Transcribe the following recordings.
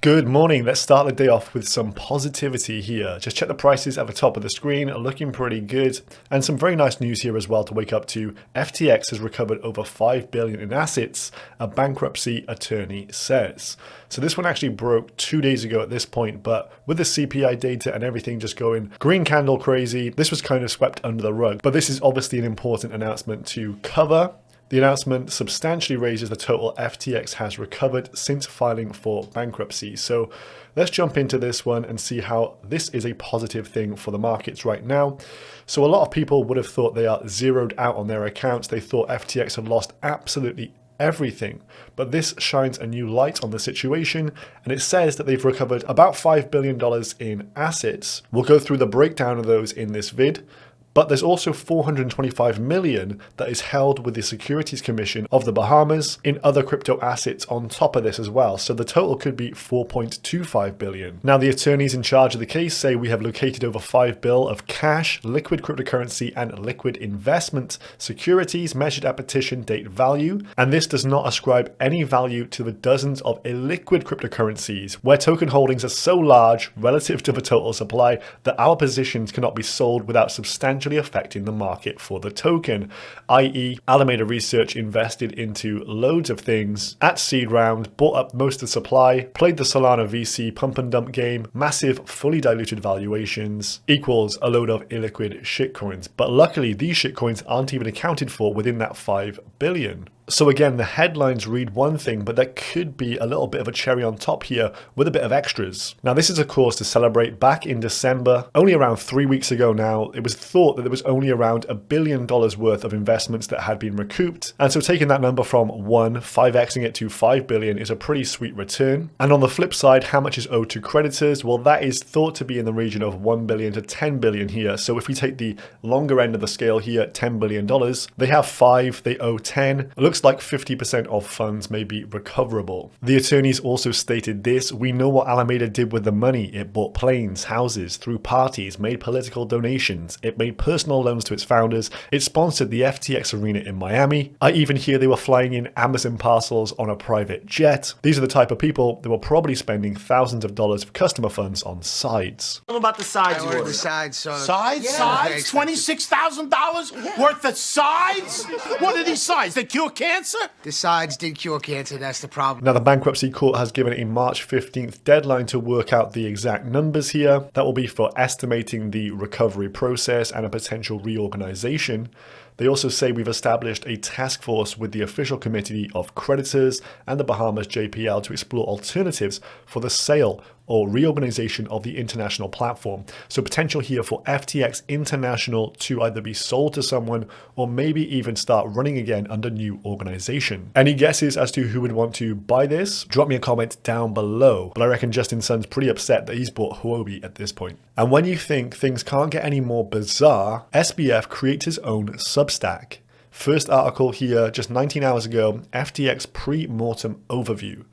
Good morning. Let's start the day off with some positivity here. Just check the prices at the top of the screen, looking pretty good. And some very nice news here as well to wake up to. FTX has recovered over $5 billion in assets, a bankruptcy attorney says. So this one actually broke 2 days ago at this point, but with the CPI data and everything just going green candle crazy, this was kind of swept under the rug. But this is obviously an important announcement to cover. The announcement substantially raises the total FTX has recovered since filing for bankruptcy. So let's jump into this one and see how this is a positive thing for the markets right now. So a lot of people would have thought they are zeroed out on their accounts. They thought FTX had lost absolutely everything, but this shines a new light on the situation, and it says that they've recovered about $5 billion in assets. We'll go through the breakdown of those in this vid. But there's also $425 million that is held with the Securities Commission of the Bahamas in other crypto assets on top of this as well. So the total could be $4.25 billion. Now, the attorneys in charge of the case say we have located over $5 billion of cash, liquid cryptocurrency, and liquid investment securities measured at petition date value. And this does not ascribe any value to the dozens of illiquid cryptocurrencies where token holdings are so large relative to the total supply that our positions cannot be sold without substantial affecting the market for the token, i.e. Alameda Research invested into loads of things at seed round, bought up most of the supply, played the Solana VC pump and dump game, massive fully diluted valuations, equals a load of illiquid shitcoins. But luckily these shitcoins aren't even accounted for within that $5 billion. So again, the headlines read one thing, but there could be a little bit of a cherry on top here with a bit of extras. Now, this is a cause to celebrate. Back in December, only around 3 weeks ago now, it was thought that there was only around $1 billion worth of investments that had been recouped. And so taking that number from 5xing it to $5 billion is a pretty sweet return. And on the flip side, how much is owed to creditors? Well, that is thought to be in the region of $1 billion to $10 billion here. So if we take the longer end of the scale here, $10 billion, they have 5, they owe 10. It looks like 50% of funds may be recoverable. The attorneys also stated this: we know what Alameda did with the money. It bought planes, houses, threw parties, made political donations. It made personal loans to its founders. It sponsored the FTX arena in Miami. I even hear they were flying in Amazon parcels on a private jet. These are the type of people that were probably spending thousands of dollars of customer funds on sides. Tell them about the sides. I ordered the sides, so... Sides? Yeah. Sides? $26,000 worth of sides? What are these sides? They cure cancer? The sides did cure cancer, that's the problem. Now, the bankruptcy court has given a March 15th deadline to work out the exact numbers here. That will be for estimating the recovery process and a potential reorganization. They also say we've established a task force with the official committee of creditors and the Bahamas JPL to explore alternatives for the sale or reorganization of the international platform. So potential here for FTX International to either be sold to someone or maybe even start running again under new organization. Any guesses as to who would want to buy this? Drop me a comment down below. But I reckon Justin Sun's pretty upset that he's bought Huobi at this point. And when you think things can't get any more bizarre, SBF creates his own Substack. First article here, just 19 hours ago, FTX pre-mortem overview.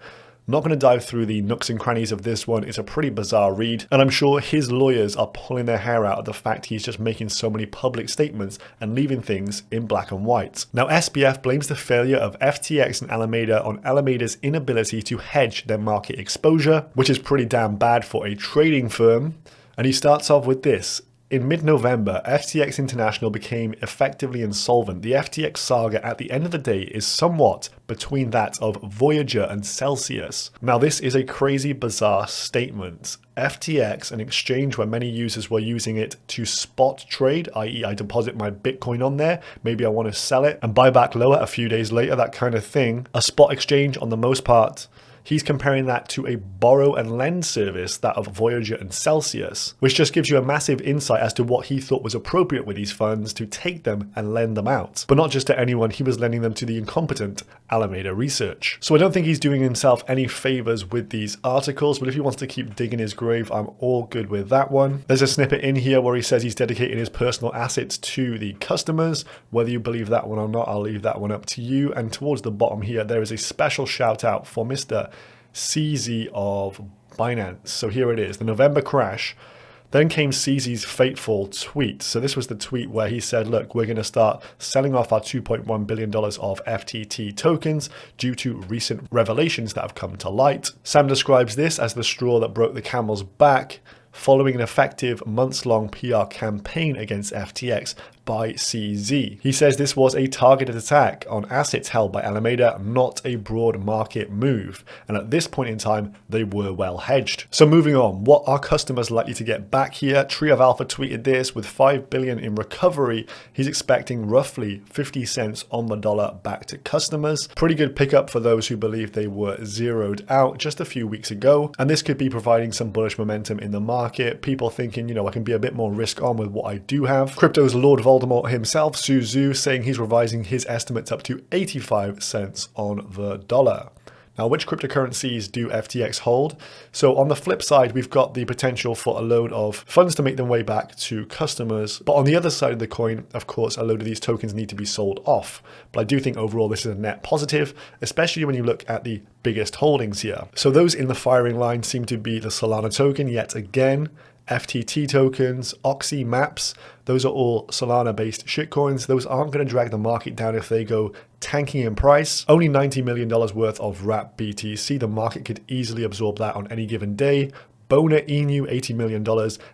Not going to dive through the nooks and crannies of this one. It's a pretty bizarre read, and I'm sure his lawyers are pulling their hair out at the fact he's just making so many public statements and leaving things in black and white. Now, SBF blames the failure of FTX and Alameda on Alameda's inability to hedge their market exposure, which is pretty damn bad for a trading firm. And he starts off with this. In mid-November, FTX International became effectively insolvent. The FTX saga at the end of the day is somewhat between that of Voyager and Celsius. Now, this is a crazy, bizarre statement. FTX, an exchange where many users were using it to spot trade, i.e. I deposit my Bitcoin on there, maybe I want to sell it and buy back lower a few days later, that kind of thing. A spot exchange on the most part. He's comparing that to a borrow and lend service, that of Voyager and Celsius, which just gives you a massive insight as to what he thought was appropriate with these funds to take them and lend them out. But not just to anyone, he was lending them to the incompetent Alameda Research. So I don't think he's doing himself any favors with these articles, but if he wants to keep digging his grave, I'm all good with that one. There's a snippet in here where he says he's dedicating his personal assets to the customers. Whether you believe that one or not, I'll leave that one up to you. And towards the bottom here, there is a special shout out for Mr. CZ of Binance. So here it is, the November crash. Then came CZ's fateful tweet. So this was the tweet where he said, look, we're going to start selling off our $2.1 billion of FTT tokens due to recent revelations that have come to light. Sam describes this as the straw that broke the camel's back following an effective months-long PR campaign against FTX by CZ. He says this was a targeted attack on assets held by Alameda, not a broad market move. And at this point in time, they were well hedged. So moving on, what are customers likely to get back here? Tree of Alpha tweeted this: with $5 billion in recovery, he's expecting roughly 50 cents on the dollar back to customers. Pretty good pickup for those who believe they were zeroed out just a few weeks ago. And this could be providing some bullish momentum in the market. People thinking, I can be a bit more risk on with what I do have. Crypto's Lord Voldemort himself, Suzu, saying he's revising his estimates up to 85 cents on the dollar. Now, which cryptocurrencies do FTX hold? So on the flip side, we've got the potential for a load of funds to make their way back to customers. But on the other side of the coin, of course, a load of these tokens need to be sold off. But I do think overall this is a net positive, especially when you look at the biggest holdings here. So those in the firing line seem to be the Solana token yet again, FTT tokens, Oxy Maps. Those are all Solana-based shitcoins. Those aren't going to drag the market down if they go tanking in price. Only $90 million worth of wrap BTC. The market could easily absorb that on any given day. Bona Inu, $80 million,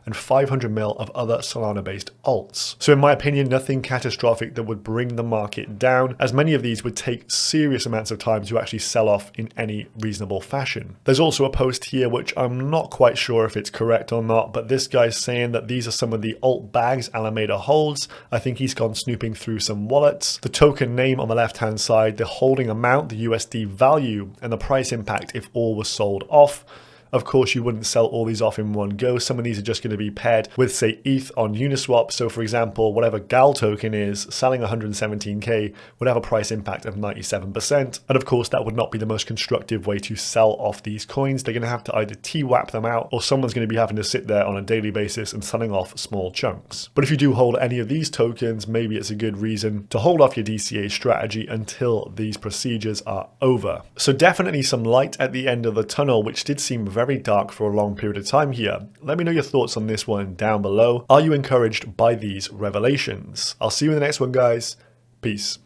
and 500 mil of other Solana-based alts. So in my opinion, nothing catastrophic that would bring the market down, as many of these would take serious amounts of time to actually sell off in any reasonable fashion. There's also a post here which I'm not quite sure if it's correct or not, but this guy's saying that these are some of the alt bags Alameda holds. I think he's gone snooping through some wallets. The token name on the left-hand side, the holding amount, the USD value, and the price impact if all was sold off. Of course, you wouldn't sell all these off in one go. Some of these are just going to be paired with, say, ETH on Uniswap. So for example, whatever GAL token is, selling 117K would have a price impact of 97%. And of course, that would not be the most constructive way to sell off these coins. They're going to have to either TWAP them out, or someone's going to be having to sit there on a daily basis and selling off small chunks. But if you do hold any of these tokens, maybe it's a good reason to hold off your DCA strategy until these procedures are over. So definitely some light at the end of the tunnel, which did seem very dark for a long period of time here. Let me know your thoughts on this one down below. Are you encouraged by these revelations? I'll see you in the next one, guys. Peace.